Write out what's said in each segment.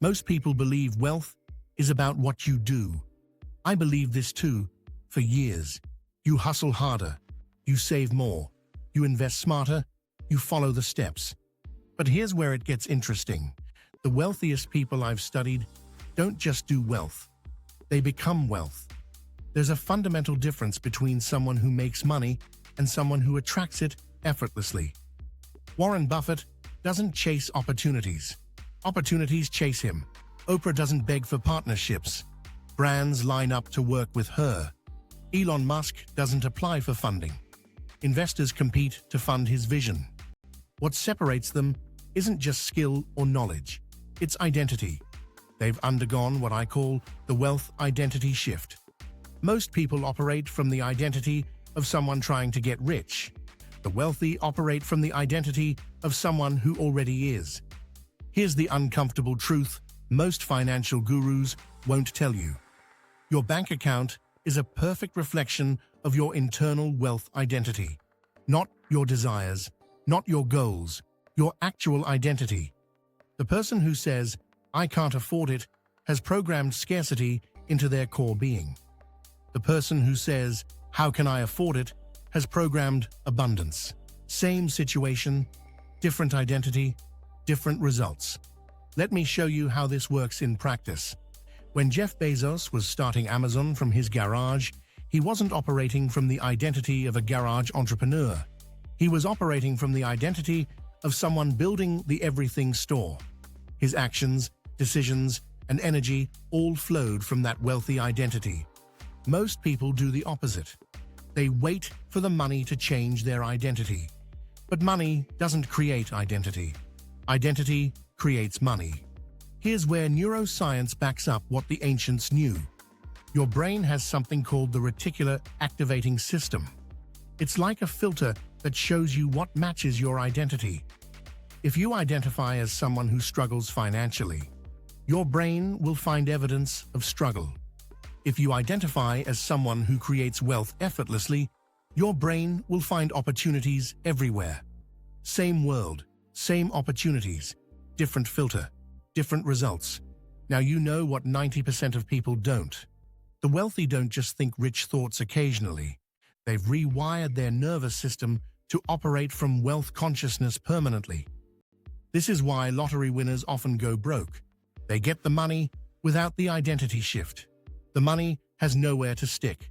Most people believe wealth is about what you do. I believe this too, for years. You hustle harder, you save more, you invest smarter, you follow the steps. But here's where it gets interesting. The wealthiest people I've studied don't just do wealth. They become wealth. There's a fundamental difference between someone who makes money and someone who attracts it effortlessly. Warren Buffett doesn't chase opportunities. Opportunities chase him. Oprah doesn't beg for partnerships. Brands line up to work with her. Elon Musk doesn't apply for funding. Investors compete to fund his vision. What separates them isn't just skill or knowledge. It's identity. They've undergone what I call the wealth identity shift. Most people operate from the identity of someone trying to get rich. The wealthy operate from the identity of someone who already is. Here's the uncomfortable truth most financial gurus won't tell you. Your bank account is a perfect reflection of your internal wealth identity. Not your desires, not your goals, your actual identity. The person who says, "I can't afford it," has programmed scarcity into their core being. The person who says, "How can I afford it?" has programmed abundance. Same situation, different identity, different results. Let me show you how this works in practice. When Jeff Bezos was starting Amazon from his garage, he wasn't operating from the identity of a garage entrepreneur. He was operating from the identity of someone building the everything store. His actions, decisions, and energy all flowed from that wealthy identity. Most people do the opposite. They wait for the money to change their identity. But money doesn't create identity. Identity creates money. Here's where neuroscience backs up what the ancients knew. Your brain has something called the reticular activating system. It's like a filter that shows you what matches your identity. If you identify as someone who struggles financially, your brain will find evidence of struggle. If you identify as someone who creates wealth effortlessly, your brain will find opportunities everywhere. Same world, same opportunities, different filter, different results. Now you know what 90% of people don't. The wealthy don't just think rich thoughts occasionally. They've rewired their nervous system to operate from wealth consciousness permanently. This is why lottery winners often go broke. They get the money without the identity shift. The money has nowhere to stick.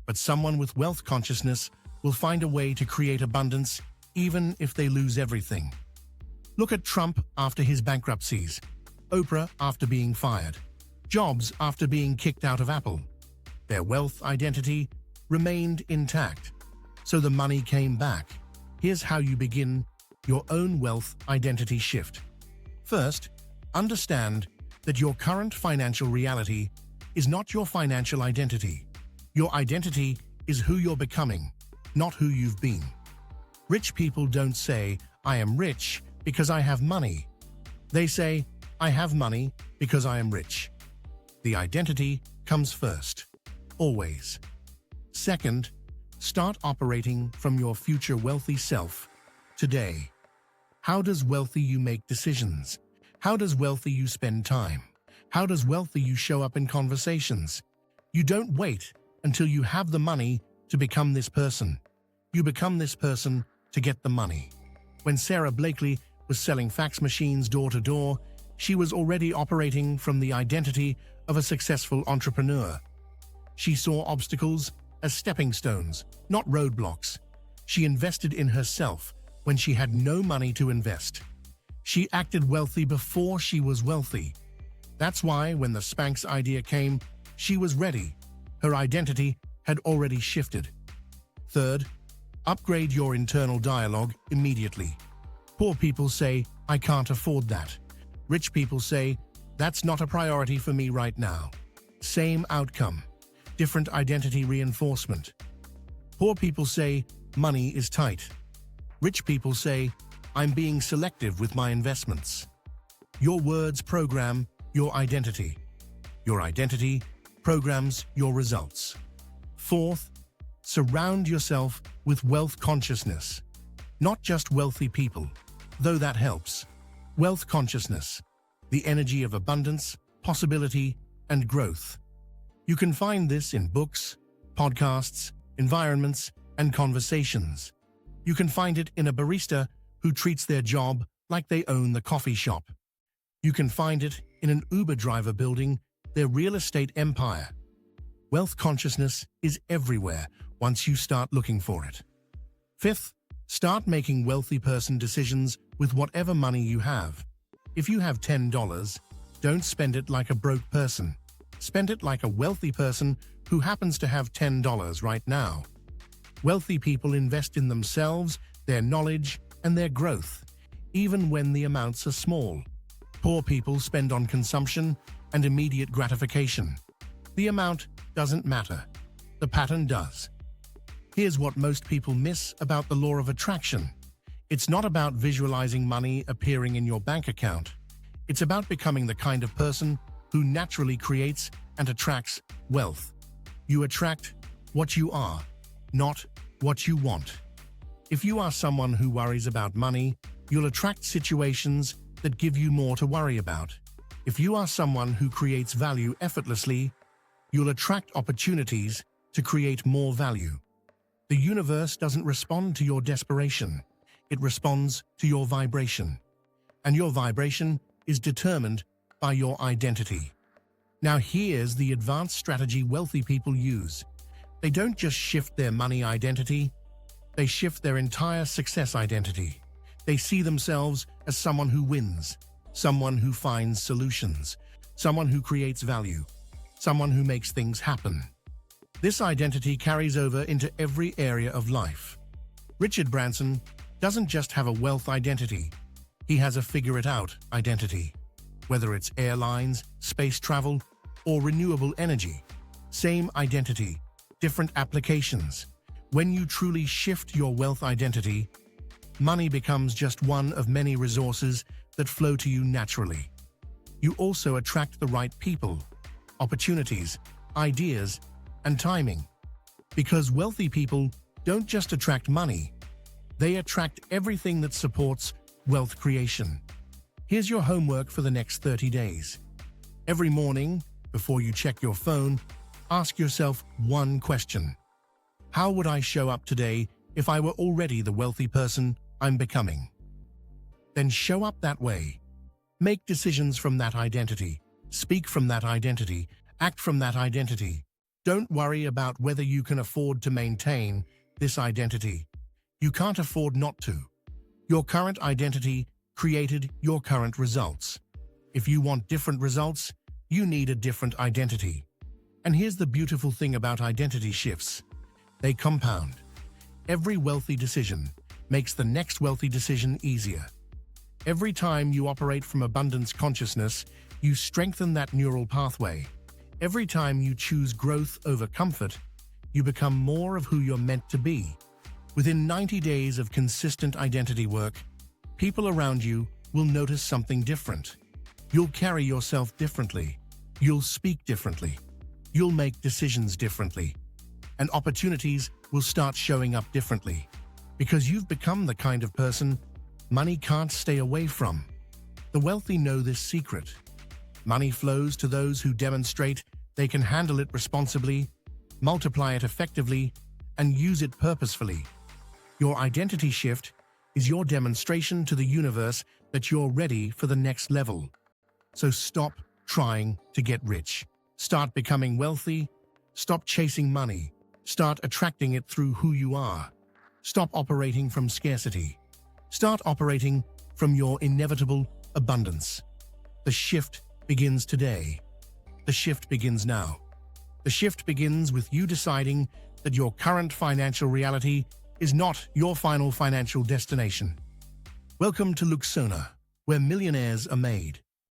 But someone with wealth consciousness will find a way to create abundance even if they lose everything. Look at Trump after his bankruptcies, Oprah after being fired, Jobs after being kicked out of Apple. Their wealth identity remained intact, so the money came back. Here's how you begin your own wealth identity shift. First, understand that your current financial reality is not your financial identity. Your identity is who you're becoming, not who you've been. Rich people don't say, "I am rich because I have money." They say, "I have money because I am rich." The identity comes first, always. Second, start operating from your future wealthy self today. How does wealthy you make decisions? How does wealthy you spend time? How does wealthy you show up in conversations? You don't wait until you have the money to become this person. You become this person to get the money. When Sarah Blakely was selling fax machines door to door, she was already operating from the identity of a successful entrepreneur. She saw obstacles as stepping stones, not roadblocks. She invested in herself when she had no money to invest. She acted wealthy before she was wealthy. That's why when the Spanx idea came, she was ready. Her identity had already shifted. Third, upgrade your internal dialogue immediately. Poor people say, "I can't afford that." Rich people say, "That's not a priority for me right now." Same outcome, different identity reinforcement. Poor people say, "Money is tight." Rich people say, "I'm being selective with my investments." Your words program your identity. Your identity programs your results. Fourth, surround yourself with wealth consciousness. Not just wealthy people, though that helps. Wealth consciousness. the energy of abundance, possibility, and growth. You can find this in books, podcasts, environments, and conversations. You can find it in a barista who treats their job like they own the coffee shop. You can find it in an Uber driver building their real estate empire. Wealth consciousness is everywhere once you start looking for it. Fifth, start making wealthy person decisions with whatever money you have. If you have $10, don't spend it like a broke person. Spend it like a wealthy person who happens to have $10 right now. Wealthy people invest in themselves, their knowledge, and their growth, even when the amounts are small. Poor people spend on consumption and immediate gratification. The amount doesn't matter. The pattern does. Here's what most people miss about the law of attraction. It's not about visualizing money appearing in your bank account. It's about becoming the kind of person who naturally creates and attracts wealth. You attract what you are, not what you want. If you are someone who worries about money, you'll attract situations that give you more to worry about. If you are someone who creates value effortlessly, you'll attract opportunities to create more value. The universe doesn't respond to your desperation. It responds to your vibration. And your vibration is determined by your identity. Now here's the advanced strategy wealthy people use. They don't just shift their money identity, they shift their entire success identity. They see themselves as someone who wins, someone who finds solutions, someone who creates value, someone who makes things happen. This identity carries over into every area of life. Richard Branson doesn't just have a wealth identity, he has a figure-it-out identity. Whether it's airlines, space travel, or renewable energy, same identity, different applications. When you truly shift your wealth identity, money becomes just one of many resources that flow to you naturally. You also attract the right people, opportunities, ideas, and timing. Because wealthy people don't just attract money, they attract everything that supports wealth creation. Here's your homework for the next 30 days. Every morning, before you check your phone, ask yourself one question. How would I show up today if I were already the wealthy person I'm becoming? Then show up that way. Make decisions from that identity. Speak from that identity. Act from that identity. Don't worry about whether you can afford to maintain this identity. You can't afford not to. Your current identity created your current results. If you want different results, you need a different identity. And here's the beautiful thing about identity shifts. They compound. Every wealthy decision makes the next wealthy decision easier. Every time you operate from abundance consciousness, you strengthen that neural pathway. Every time you choose growth over comfort, you become more of who you're meant to be. Within 90 days of consistent identity work, people around you will notice something different. You'll carry yourself differently. You'll speak differently. You'll make decisions differently. And opportunities will start showing up differently. Because you've become the kind of person money can't stay away from. The wealthy know this secret. Money flows to those who demonstrate they can handle it responsibly, multiply it effectively, and use it purposefully. Your identity shift is your demonstration to the universe that you're ready for the next level. So stop trying to get rich. Start becoming wealthy. Stop chasing money. Start attracting it through who you are. Stop operating from scarcity. Start operating from your inevitable abundance. The shift begins today. The shift begins now. The shift begins with you deciding that your current financial reality is not your final financial destination. Welcome to Luxona, where millionaires are made.